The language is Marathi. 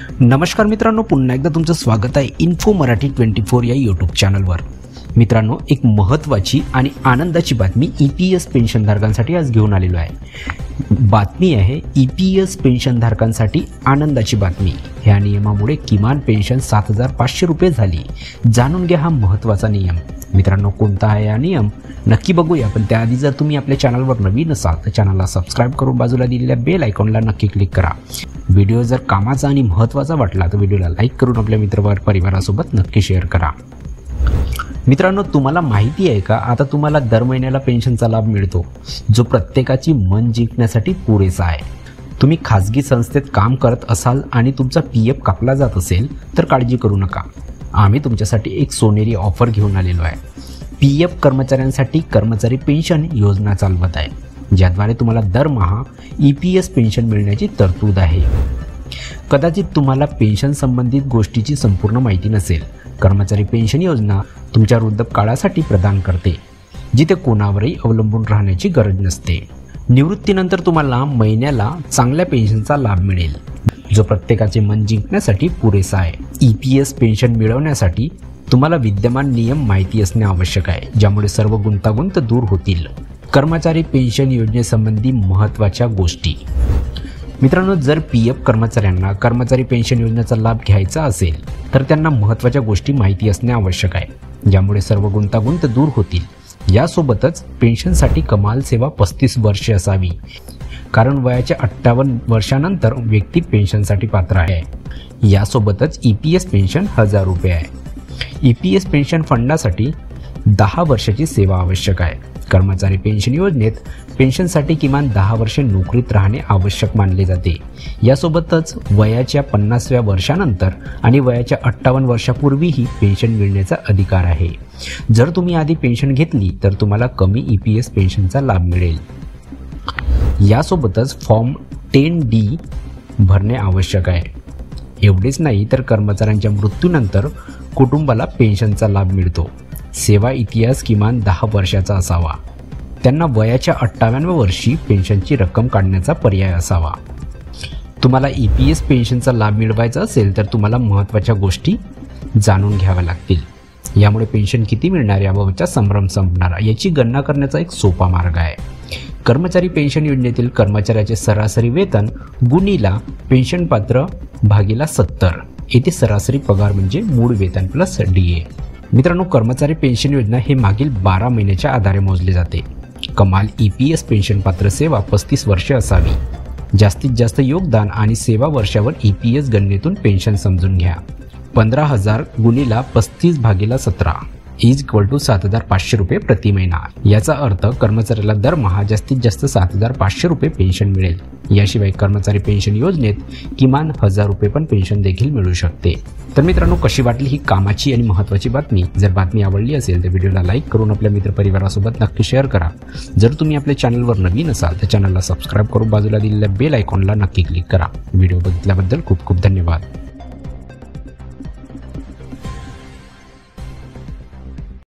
नमस्कार मित्रांनो, पुन्हा एकदा तुमचं स्वागत आहे इन्फो मराठी 24 या यूट्यूब चॅनलवर। मित्रांनो, एक महत्त्वाची आणि आनंदाची बातमी EPS पेन्शनधारकांसाठी आज घेऊन आलेलो आहे। बातमी आहे EPS पेन्शनधारकांसाठी आनंदाची बातमी। ह्या नियमामुळे किमान पेन्शन 7,500 रुपये झाली। जाणून घ्या हा महत्त्वाचा नियम। मित्रांनो, कोणता आहे हा नियम नक्की बघूया, पण त्याआधी जर तुम्ही आपल्या चॅनलवर नवीन असाल तर चॅनलला सबस्क्राइब करून बाजूला दिलेल्या बेल आयकॉनला नक्की क्लिक करा। व्हिडिओ जर कामाचा आणि महत्त्वाचा वाटला तर व्हिडिओला लाईक करून आपल्या परिवारासोबत नक्की शेअर करा। मित्रांनो, तुम्हाला माहिती आहे का, आता तुम्हाला दर महिन्याला पेन्शनचा लाभ मिळतो, जो प्रत्येकाची मन जिंकण्यासाठी पुरेसा आहे। तुम्ही खाजगी संस्थेत काम करत असाल आणि तुमचा PF कापला जात असेल तर काळजी करू नका। आम्ही तुमच्यासाठी एक सोनेरी ऑफर घेऊन आलेलो आहे। PF कर्मचाऱ्यांसाठी कर्मचारी पेन्शन योजना चालवत आहे, ज्याद्वारे तुम्हाला दरमहा EPS पेन्शन मिळण्याची तरतूद आहे। कदाचित तुम्हाला पेन्शन संबंधित गोष्टीची संपूर्ण माहिती नसेल। कर्मचारी पेन्शन योजना तुमच्या वृद्धापकाळासाठी प्रदान करते, जिथे कोणावरही अवलंबून राहण्याची गरज नसते। निवृत्तीनंतर तुम्हाला महिन्याला चांगल्या पेन्शनचा लाभ मिळेल, जो प्रत्येकाचे मन जिंकण्यासाठी पुरेसा आहे। EPS पेन्शन मिळवण्यासाठी तुम्हाला विद्यमान नियम माहिती असणे आवश्यक आहे, ज्यामुळे सर्व गुंतागुंत दूर होतील। कर्मचारी पेन्शन योजनेसंबंधी महत्त्वाच्या गोष्टी। मित्रांनो, जर PF कर्मचाऱ्यांना कर्मचारी पेन्शन योजनेचा लाभ घ्यायचा असेल तर त्यांना महत्त्वाच्या गोष्टी माहिती असणे आवश्यक आहे, ज्यामुळे सर्व गुंतागुंत दूर होतील। यासोबतच पेन्शनसाठी कमाल सेवा 35 वर्षे असावी, कारण वयाच्या 58 वर्षानंतर व्यक्ती पेन्शनसाठी पात्र आहे। यासोबतच EPS पेन्शन 1000 रुपये आहे। EPS पेन्शन फंडासाठी 10 वर्षाची सेवा आवश्यक आहे। कर्मचारी पेन्शन योजनेत पेन्शनसाठी किमान 10 वर्षे नोकरीत राहणे आवश्यक मानले जाते। यासोबतच वयाच्या 50व्या वर्षानंतर आणि वयाच्या 58 वर्षापूर्वीही पेन्शन मिळण्याचा अधिकार आहे। जर तुम्ही आधी पेन्शन घेतली तर तुम्हाला कमी EPS पेन्शनचा लाभ मिळेल। यासोबतच फॉर्म 10D भरणे आवश्यक आहे। एवढेच नाही तर कर्मचाऱ्यांच्या मृत्यूनंतर कुटुंबाला पेन्शनचा लाभ मिळतो। सेवा इतिहास किमान 10 वर्षाचा असावा। त्यांना वयाच्या 58व्या वर्षी पेन्शनची रक्कम काढण्याचा पर्याय असावा। तुम्हाला EPS पेन्शनचा लाभ मिळवायचा असेल तर तुम्हाला महत्त्वाच्या गोष्टी जाणून घ्याव्या लागतील। यामुळे पेन्शन किती मिळणार याबाबतचा संभ्रम संपणार याची गणना करण्याचा एक सोपा मार्ग आहे। कर्मचारी पेन्शन योजनेतील कर्मचाऱ्याचे सरासरी वेतन गुणिला पेन्शन पात्र भागिला 70, येथे सरासरी पगार म्हणजे मूळ वेतन प्लस DA। मित्रांनो, कर्मचारी पेन्शन योजना हे मागील 12 महिन्याच्या आधारे मोजले जाते। कमाल EPS पेन्शन पात्र सेवा 35 वर्षे असावी। जास्तीत जास्त योगदान आणि सेवा वर्षावर EPS गणनेतून पेन्शन समजून घ्या। 15,000 गुणिला 35 भागिला 17 = 7,500 रुपये प्रति महिना। याचा अर्थ कर्मचाऱ्याला दरमहा जास्तीत जास्त 7,500 रुपये पेन्शन मिळेल। याशिवाय कर्मचारी पेन्शन योजनेत किमान 1000 रुपये पण पेन्शन देखील मिळू शकते। तर मित्रांनो, कशी वाटली ही कामाची आणि महत्त्वाची बातमी? जर बातमी आवडली असेल तर व्हिडिओला लाईक करून आपल्या मित्रपरिवारासोबत नक्की शेअर करा। जर तुम्ही आपल्या चॅनलवर नवीन असाल तर चॅनलला सबस्क्राइब करून बाजूला दिलेल्या बेल आयकॉनला नक्की क्लिक करा। व्हिडिओ बघितल्याबद्दल खूप खूप धन्यवाद।